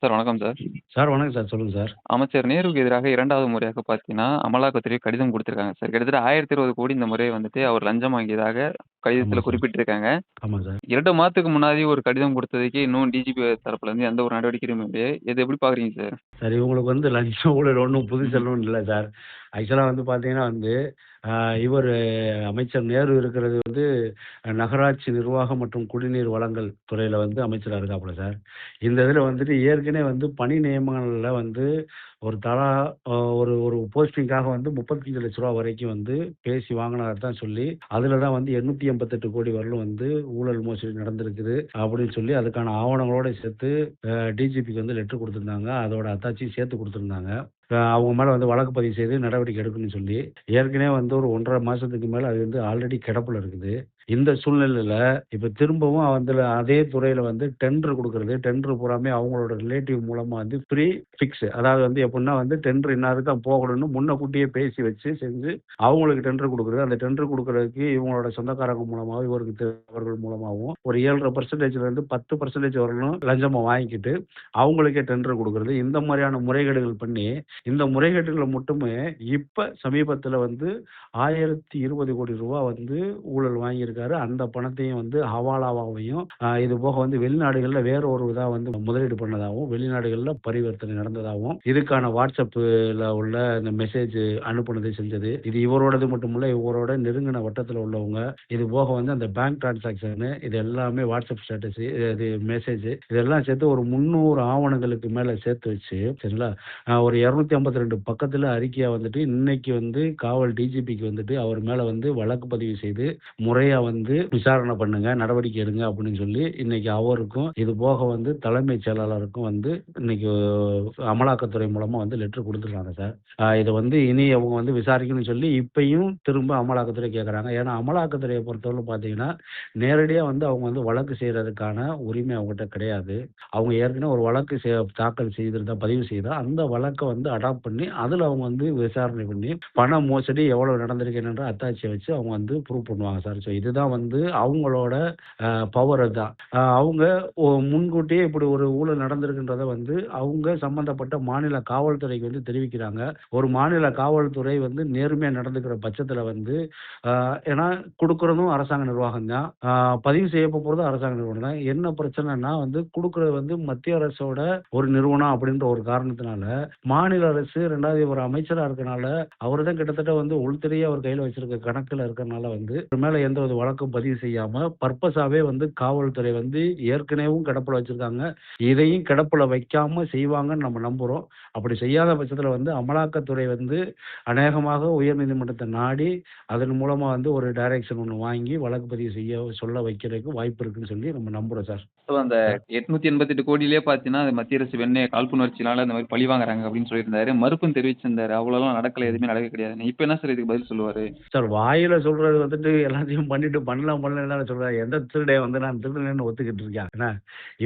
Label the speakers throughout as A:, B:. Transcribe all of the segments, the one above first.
A: Sir வணக்கம் sir.
B: Sir வணக்கம் sir. சொல்லுங்க சார்.
A: அமைச்சர் நேருவுக்கு எதிராக 2வது முறையாக பார்த்தீங்கன்னா, அமலாக்கத்துறை கடிதம் குடுத்திருக்காங்க சார். கிட்டத்தட்ட 1020 கோடி இந்த முறை வந்துட்டு அவர் லஞ்சம் வாங்கியதாக
B: ஆமா
A: கடிதத்தில
B: சார்.
A: குறிப்பிட்டிருக்காங்க.
B: ஆமா சார்.
A: 2 மாதத்துக்கு முன்னாடி ஒரு கடிதம் குடுத்ததுக்கே இன்னும் டிஜிபி தரப்புலருந்து எந்த ஒரு நடவடிக்கையும் இல்லையே. இத எப்படி பார்க்குறீங்க சார்?
B: சார் இவங்களுக்கு லஞ்சம் ஊழல் ஒண்ணும் புதுசெல்லாம் இல்ல சார். ஆக்சுவலா பார்த்தீங்கன்னா அ இவரு அமைச்சர் நேரு இருக்கிறது நகராட்சி நிர்வாகம் மற்றும் குடிநீர் வழங்கல் துறையில அமைச்சரா இருக்காப்புல சார். இந்த இதுல ஏற்கனவே பணி நியமனங்கள்ல ஒரு தலா ஒரு ஒரு போஸ்டிங்காக ரூ. 35,00,000 வரைக்கும் பேசி வாங்கினதா தான் சொல்லி, அதுல தான் 888 கோடி வரலும் ஊழல் மோசடி நடந்திருக்குது அப்படின்னு சொல்லி அதுக்கான ஆவணங்களோட சேர்த்து டிஜிபிக்கு லெட்டர் குடுத்திருந்தாங்க. அதோட அத்தாட்சியும் சேர்த்து குடுத்திருந்தாங்க. அவங்க மேல வழக்கு பதிவு செய்து நடவடிக்கை எடுக்கணும்னு சொல்லி. ஏற்கனவே ஒரு 1 1/2 மாசத்துக்கு மேல அது ஆல்ரெடி கிடப்புல இருக்குது. இந்த சூழ்நிலையில இப்ப திரும்பவும் அதே துறையில டெண்டர் குடுக்குறது. டெண்டர் பூராமே அவங்களோட ரிலேட்டிவ் மூலமா ப்ரீ ஃபிக்ஸ் அதாவது எப்படின்னா டெண்டர் இன்னாருக்கு தான் போகணும்னு முன்னக்கூட்டியே பேசி வச்சு செஞ்சு அவங்களுக்கு டெண்டர் குடுக்குறது. அந்த டெண்டர் குடுக்குறதுக்கு இவங்களோட சொந்தக்காரங்க மூலமாவும், இவருக்கு தெரிந்தவர்கள் மூலமாவும் ஒரு 7.5% இருந்து 10% வரலும் லஞ்சமா வாங்கிக்கிட்டு அவங்களுக்கே டெண்டர் குடுக்குறது. இந்த மாரியான முறைகேடுகள் பண்ணி இந்த முறைகேடுகள்ல மட்டுமே இப்ப சமீபத்தில 1020 கோடி ஊழல் வாங்கியிருக்காரு. அந்த பணத்தையும் ஹவாலாவாவையும் இது போக வெளிநாடுகள்ல வேற ஒரு இதா முதலீடு பண்ணதாவும், வெளிநாடுகள்ல பரிவர்த்தனை நடந்ததாவும், இதுக்கான WhatsAppல உள்ள இந்த மெசேஜ் அனுப்புனது செஞ்சது. இது இவரோடது மட்டுமில்ல, இவரோட நெருங்கின வட்டத்துல உள்ளவங்க. இது போக அந்த பேங்க் டிரான்சாக்ஷன் இது எல்லாமே WhatsApp ஸ்டேட்டஸ் இது மெசேஜ் இதெல்லாம் சேர்த்து ஒரு 300 ஆவணங்களுக்கு மேல சேர்த்து வச்சு சரிங்களா? ஒரு 252 பக்கத்துல அறிக்கையா இன்னைக்கு காவல் டிஜிபிக்கு அவர் மேல வழக்கு பதிவு செய்து முறையா விசாரணை பண்ணுங்க, நடவடிக்கை எடுங்க அப்படின்னு சொல்லி இன்னைக்கு அவருக்கும் இது போக தலைமைச் செயலாளருக்கும் இன்னைக்கு அமலாக்கத்துறை மூலமா லெட்டர் குடுத்துருக்காங்க சார். இத இனி அவங்க விசாரிக்கணும்னு சொல்லி இப்பயும் திரும்ப அமலாக்கத்துறை கேட்கறாங்க. ஏன்னா அமலாக்கத்துறையை பொறுத்தவரை பார்த்தீங்கன்னா, நேரடியா அவங்க வழக்கு செய்யறதுக்கான உரிமை அவங்ககிட்ட கிடையாது. அவங்க ஏற்கனவே ஒரு வழக்கு தாக்கல் செய்திருந்தா பதிவு செய்தா அந்த வழக்க அடாப்ட் பண்ணி அதுல அவங்க விசாரணை பண்ணி பண மோசடி எவ்வளவு நடந்திருக்குன்ற அத்தாட்சியை வச்சு அவங்க ப்ரூவ் பண்ணுவாங்க சார். ஸோ இதுதான் அவங்களோட பவர் தான். அவங்க முன்கூட்டியே இப்படி ஒரு ஊழல் நடந்திருக்குன்றத அவங்க சம்பந்தப்பட்ட மாநில காவல்துறைக்கு தெரிவிக்கிறாங்க. ஒரு மாநில காவல்துறை நேர்மையா நடந்துக்கிற பட்சத்துல ஏன்னா கொடுக்கறதும் அரசாங்க நிர்வாகம் தான், பதிவு செய்ய போறதும் அரசாங்க நிறுவனம் தான். என்ன பிரச்சனைனா கொடுக்கறது மத்திய அரசோட ஒரு நிறுவனம் அப்படின்ற ஒரு காரணத்தினால மாநில அரசு 2வது ஒரு அமைச்சரா இருக்கனால அவரு தான் கிட்டத்தட்ட உள்துறையே அவர் கையில வச்சிருக்க கணக்குல இருக்கறனால அவர் மேல எந்த ஒரு வழக்கும் பதிவு செய்யாம பர்பஸாவே காவல்துறை ஏற்கனவும் கிடப்புல வச்சிருக்காங்க. இதையும் கிடப்புல வைக்காம செய்வாங்கன்னு நம்ம நம்புறோம். அப்படி செய்யாத பட்சத்துல அமலாக்கத்துறை அநேகமாக உயர்நீதிமன்றத்தை நாடி அதன் மூலமா ஒரு டைரக்ஷன் ஒண்ணு வாங்கி வழக்கு பதிவு செய்ய சொல்ல வைக்கிறதுக்கு வாய்ப்பு இருக்குன்னு சொல்லி நம்ம நம்புறோம் சார்.
A: அந்த 888 கோடியிலே பார்த்தீங்கன்னா, அது மத்திய அரசு வெண்ணெய் காழ்ப்புணர்ச்சினால இந்த மாரி பழி வாங்குறாங்க அப்படின்னு சொல்லியிருந்தாரு. மறுப்பும் தெரிவிச்சிருந்தாரு. அவ்வளோலாம் நடக்கல. எதுவுமே நடக்க கிடையாதுன்னு. இப்ப என்ன சார் இதுக்கு பதில் சொல்லுவாரு?
B: சார் வாயில சொல்றது எல்லாத்தையும் பண்ணிட்டு பண்ணலன்னு தானே சொல்றாரு. எந்த திருடன் நான் திருடனேன்னு ஒத்துக்கிட்டு இருக்கேன். என்ன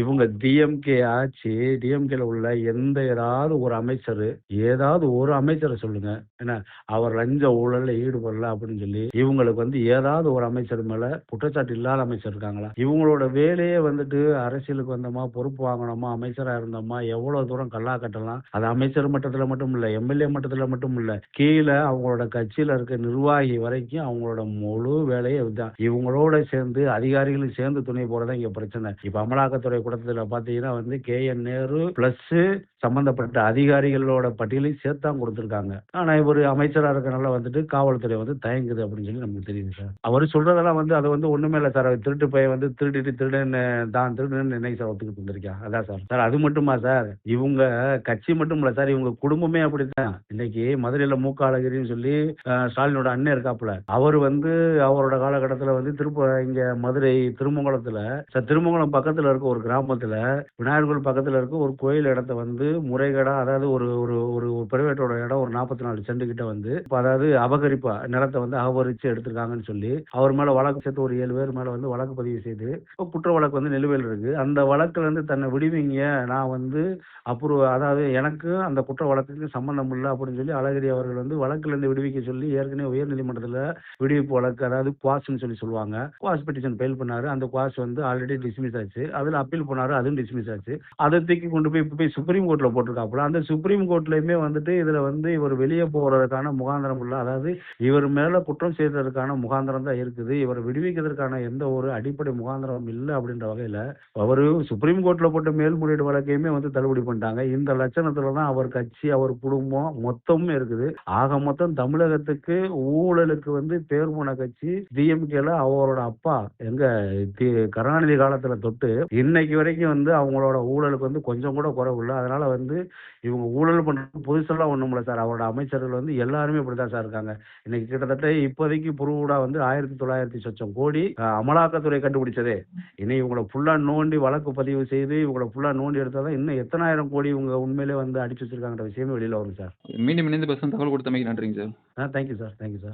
B: இவங்க டிஎம்கே ஆட்சி டிஎம்கேல உள்ள ஏதாவது ஒரு அமைச்சர் ஏதாவது ஒரு அமைச்சரை சொல்லுங்க. என்ன அவர் லஞ்ச ஊழல்ல ஈடுபடல அப்படின்னு சொல்லி இவங்களுக்கு ஏதாவது ஒரு அமைச்சர் மேல குற்றச்சாட்டு இல்லாத அமைச்சர் இருக்காங்களா? இவங்களோட வேலையே அரசியலுக்கு வந்தோமா, பொறுப்பு வாங்கணுமா, அமைச்சரா இருந்தோமா, எவ்வளவு தூரம் கல்லா கட்டலாம். அது அமைச்சர் மட்டத்துல மட்டும் இல்ல, எம்எல்ஏ மட்டத்துல மட்டும் இல்ல, கீழே அவங்களோட கட்சியில இருக்க நிர்வாகி வரைக்கும் அவங்களோட முழு வேலையே இதுதான். இவங்களோட சேர்ந்து அதிகாரிகளும் சேர்ந்து துணை போறதா இங்க பிரச்சனை. இப்ப அமலாக்கத்துறை கூட்டத்துல பாத்தீங்கன்னா கே.என். நேரு பிளஸ் சம்பந்தப்பட்ட அதிகாரிகளோட பட்டியலையும் சேர்த்து தான் கொடுத்திருக்காங்க. ஆனா இவரு அமைச்சரா இருக்கனால காவல்துறை தயங்குது அப்படின்னு சொல்லி நமக்கு தெரியுது சார். அவரு சொல்றதெல்லாம் அது ஒண்ணுமே இல்ல சார். திருட்டு பையன் திருடிட்டு திருடன்னு தான் திருடன்னு என்னைக்கு சார் ஒத்துக்கிட்டு இருந்திருக்கேன். அதான் சார். சார் அது மட்டுமா சார், இவங்க கட்சி மட்டும் இல்ல சார், இவங்க குடும்பமே அப்படித்தான். இன்னைக்கு மதுரையில மூக்க அழகிரின்னு சொல்லி ஸ்டாலினோட அண்ணன் இருக்காப்புல. அவர் அவரோட காலகட்டத்துல இங்க மதுரை திருமங்கலத்துல திருமங்கலம் பக்கத்துல இருக்க ஒரு கிராமத்துல விநாயகர் கோயில் பக்கத்துல இருக்க ஒரு கோயில் இடத்த முறைகேடா அதாவது ஒரு ஒரு ஒரு பிரைவேட்டோட இடம் ஒரு 44 சென்ட் கிட்ட அதாவது அபகரிப்பா நிலத்தை அபகரிச்சு எடுத்திருக்காங்கன்னு சொல்லி அவர் மேல வழக்கு சேர்த்து ஒரு 7 பேர் மேல வழக்கு பதிவு செய்து குற்ற வழக்கு நிலுவையில் இருக்கு. அந்த வழக்குல இருந்து தன்னை விடுவிங்க. நான் வந்து அதாவது எனக்கும் அந்த குற்ற வழக்குக்கும் சம்மந்தம் இல்ல அப்படின்னு சொல்லி அழகிரி அவர்கள் வந்து வழக்குல இருந்து விடுவிக்க சொல்லி ஏற்கனவே உயர்நீதிமன்றத்துல விடுவிப்பு வழக்கு, அதாவது குவாஷ்ன்னு சொல்லுவாங்க. குவாஷ் பெட்டிஷன் ஃபைல் பண்ணாரு. அந்த குவாஷ் வந்து ஆல்ரெடி டிஸ்மிஸ் ஆச்சு. அதுல அப்பீல் பண்ணாரு. அதுவும் டிஸ்மிஸ் ஆச்சு. அத தூக்கி கொண்டு போய் இப்ப போய் சுப்ரீம் கோர்ட்ல போட்டிருக்காப்புல. அந்த சுப்ரீம் கோர்ட்லயுமே வந்துட்டு இதுல வந்து இவர் வெளிய போறதுக்கான முகாந்திரம் இல்ல. அதாவது இவர் மேல குற்றம் செய்ததற்கான முகாந்திரம் தான் இருக்குது. இவரை விடுவிக்கிறதற்கான எந்த ஒரு அடிப்படை முகாந்திரம் இல்ல அப்படின்ற வகையில அவரு சுப்ரீம் கோர்ட்ல போட்ட மேல்முறையீடு வழக்கையுமே வந்து தள்ளுபடி பண்ணிட்டாங்க. இந்த லட்சணத்துல தான் அவர் கட்சி, அவர் குடும்பம் மொத்தமுமே இருக்குது. ஆக மொத்தம் தமிழகத்துக்கு ஊழலுக்கு வந்து பேர் போன கட்சி டிஎம்கேல அவரோட அப்பா எங்க கருணாநிதி காலத்துல தொட்டு இன்னைக்கு வரைக்கும் வந்து அவங்களோட ஊழலுக்கு வந்து கொஞ்சம் கூட குறைவு இல்ல. அதனால வந்து இவங்க ஊழல் பண்றது புதுசெல்லாம் ஒண்ணும் இல்ல சார். அவரோட அமைச்சர்கள் வந்து எல்லாருமே இப்படிதான் சார் இருக்காங்க. இன்னைக்கு கிட்டத்தட்ட இப்போதைக்கு புருவூடா வந்து 1900 சொச்சம் கோடி அமலாக்கத்துறை கண்டுபிடிச்சதே. இனி இவங்கள ஃபுல்லா நோண்டி வழக்கு பதிவு செய்து இவங்கள ஃபுல்லா நோண்டி எடுத்தாதான் இன்னும் எத்தனாயிரம் கோடி இவங்க உண்மையிலே வந்து அடிச்சு வச்சிருக்காங்கன்ற விஷயமே வெளியில வரும் சார்.
A: மீண்டும் இணைந்து பேசும் தகவல் கொடுத்தமைக்கு நன்றிங்க sir.
B: Thank you sir. Thank you sir.